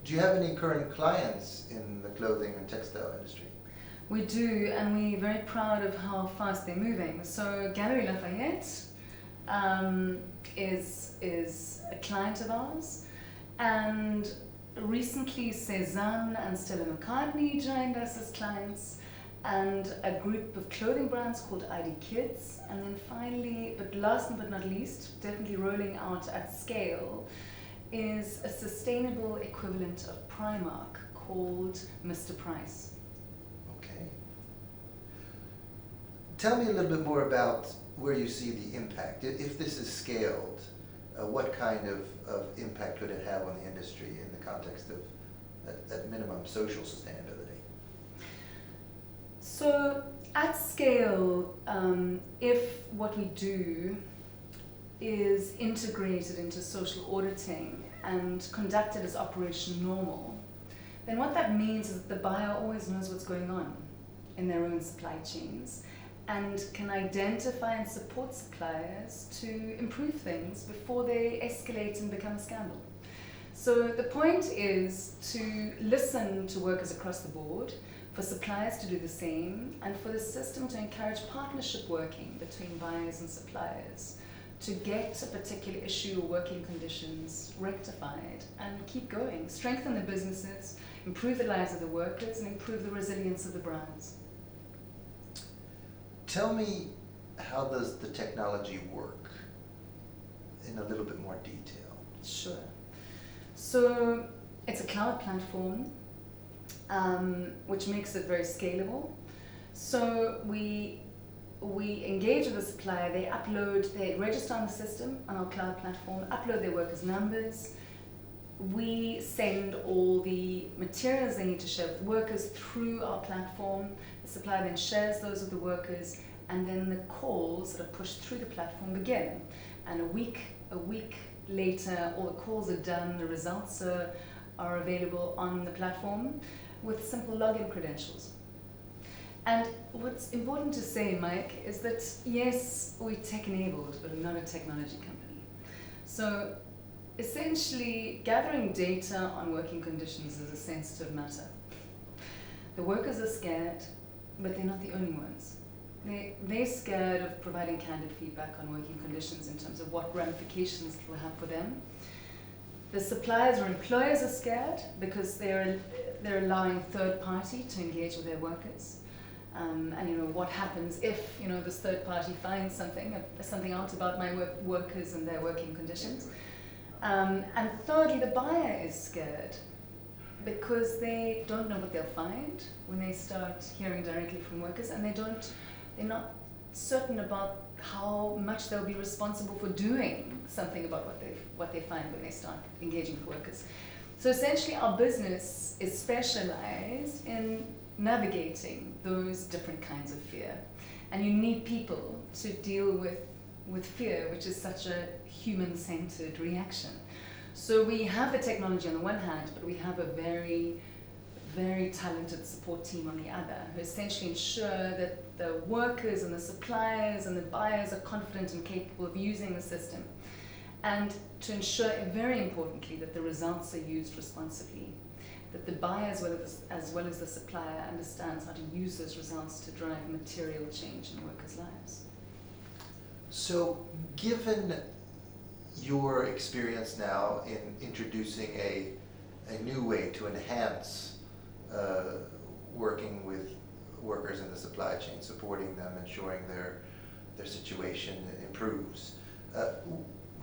Do you have any current clients in the clothing and textile industry? We do, and we're very proud of how fast they're moving. So Gallery Lafayette is a client of ours, and recently Cézanne and Stella McCartney joined us as clients, and a group of clothing brands called ID Kids, and then finally, but last but not least, definitely rolling out at scale, is a sustainable equivalent of Primark called Mr. Price. Okay. Tell me a little bit more about where you see the impact. If this is scaled, what kind of impact could it have on the industry in the context of, at minimum, social sustainability? So at scale, if what we do is integrated into social auditing and conducted as operation normal, then what that means is that the buyer always knows what's going on in their own supply chains and can identify and support suppliers to improve things before they escalate and become a scandal. So the point is to listen to workers across the board, for suppliers to do the same, and for the system to encourage partnership working between buyers and suppliers to get a particular issue or working conditions rectified and keep going, strengthen the businesses, improve the lives of the workers, and improve the resilience of the brands. Tell me, how does the technology work in a little bit more detail? Sure. So it's a cloud platform, which makes it very scalable. So we engage with the supplier, they register on the system on our cloud platform, upload their workers' numbers. We send all the materials they need to share with workers through our platform. The supplier then shares those with the workers, and then the calls that are pushed through the platform begin. And a week later, all the calls are done, the results are available on the platform with simple login credentials. And what's important to say, Mike, is that yes, we're tech-enabled, but we're not a technology company. So essentially, gathering data on working conditions is a sensitive matter. The workers are scared, but they're not the only ones. They're scared of providing candid feedback on working conditions in terms of what ramifications it will have for them. The suppliers or employers are scared because they're allowing a third party to engage with their workers. And what happens if this third party finds something out about my workers and their working conditions. And thirdly, the buyer is scared because they don't know what they'll find when they start hearing directly from workers, and they're not certain about how much they'll be responsible for doing something about what they find when they start engaging with workers. So essentially, our business is specialized in navigating those different kinds of fear, and you need people to deal with fear, which is such a human-centered reaction. So we have the technology on the one hand, but we have a very, very talented support team on the other, who essentially ensure that the workers and the suppliers and the buyers are confident and capable of using the system, and to ensure, very importantly, that the results are used responsibly, that the buyer as well as the supplier understands how to use those results to drive material change in workers' lives. So, given your experience now in introducing a new way to enhance working with workers in the supply chain, supporting them, ensuring their situation improves,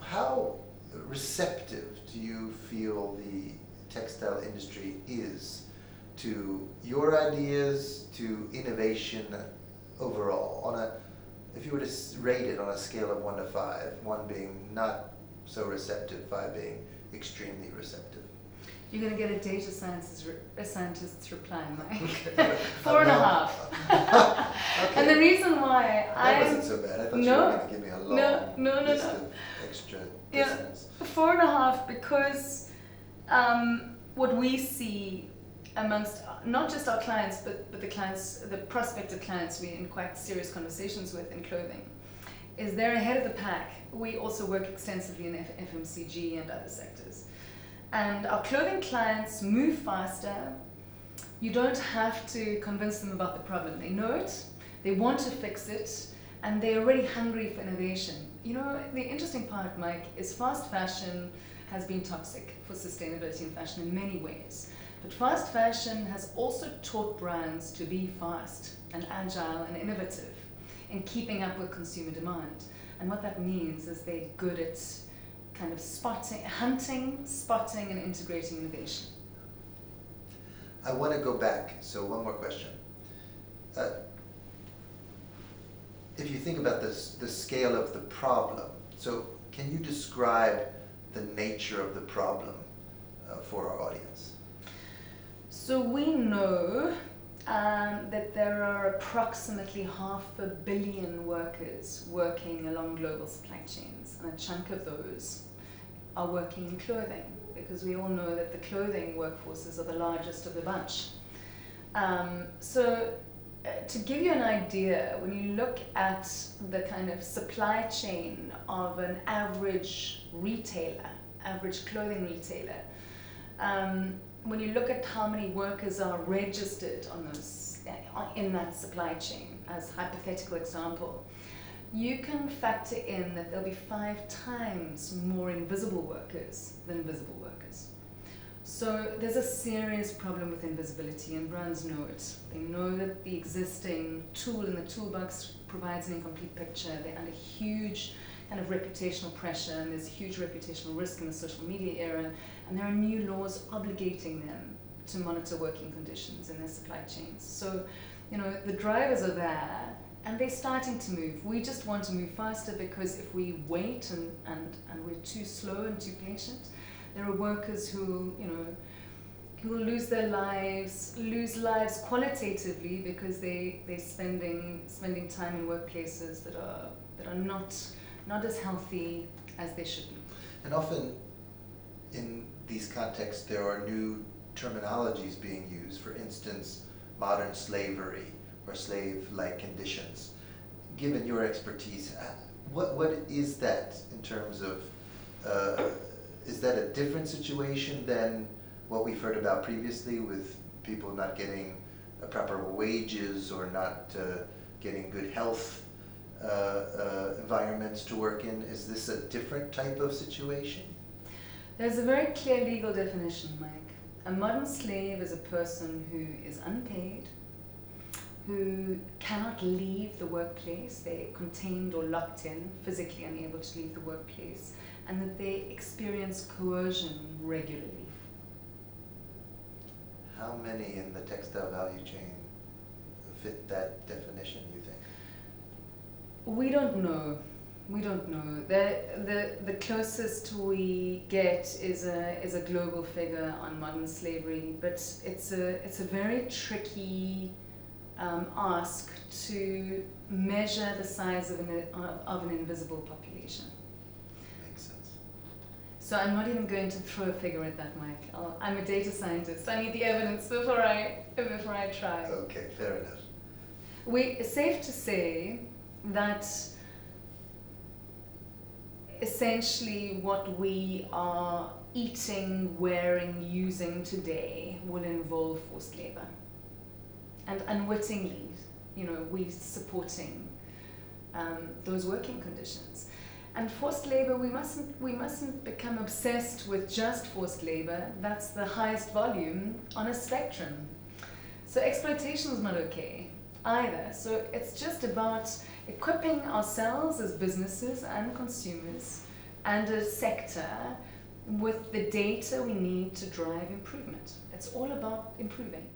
how receptive do you feel the textile industry is to your ideas, to innovation overall? If you were to rate it on a scale of 1 to 5, 1 being not so receptive, 5 being extremely receptive. You're going to get a data scientist's reply, Mike. Okay. 4.5. Okay. And the reason why that wasn't so bad. I thought you were going to give me a long list of extra dissonance. 4.5 because what we see amongst not just our clients, but the clients, the prospective clients we're in quite serious conversations with in clothing, is they're ahead of the pack. We also work extensively in FMCG and other sectors. And our clothing clients move faster. You don't have to convince them about the problem. They know it, they want to fix it, and they're already hungry for innovation. You know, the interesting part, Mike, is fast fashion has been toxic for sustainability in fashion in many ways. But fast fashion has also taught brands to be fast and agile and innovative in keeping up with consumer demand. And what that means is they're good at kind of hunting, spotting, and integrating innovation. I want to go back, so one more question. If you think about this, the scale of the problem, so can you describe the nature of the problem for our audience? So we know that there are approximately 500 million workers working along global supply chains, and a chunk of those are working in clothing, because we all know that the clothing workforces are the largest of the bunch. To give you an idea, when you look at the kind of supply chain of an average retailer, average clothing retailer, when you look at how many workers are registered on those in that supply chain, as hypothetical example, you can factor in that there'll be 5 times more invisible workers than visible workers. So there's a serious problem with invisibility, and brands know it. They know that the existing tool in the toolbox provides an incomplete picture. They're under huge kind of reputational pressure, and there's huge reputational risk in the social media era, and there are new laws obligating them to monitor working conditions in their supply chains. So, you know, the drivers are there, and they're starting to move. We just want to move faster, because if we wait and we're too slow and too patient, there are workers who, you know, who will lose lives qualitatively, because they're spending time in workplaces that are not as healthy as they should be. And often in these contexts there are new terminologies being used, for instance, modern slavery or slave-like conditions. Given your expertise, what is that in terms of, is that a different situation than what we've heard about previously, with people not getting proper wages or not getting good health environments to work in? Is this a different type of situation? There's a very clear legal definition, Mike. A modern slave is a person who is unpaid, who cannot leave the workplace, they're contained or locked in, physically unable to leave the workplace, and that they experience coercion regularly. How many in the textile value chain fit that definition, you think? We don't know. The closest we get is a global figure on modern slavery, but it's a very tricky ask to measure the size of an invisible population. Makes sense. So I'm not even going to throw a figure at that, Mike. I'm a data scientist. I need the evidence before I try. Okay, fair enough. It's safe to say that essentially what we are eating, wearing, using today will involve forced labor. And unwittingly, you know, we're supporting those working conditions. And forced labor, we mustn't become obsessed with just forced labor. That's the highest volume on a spectrum. So exploitation is not okay either. So it's just about equipping ourselves as businesses and consumers and a sector with the data we need to drive improvement. It's all about improving.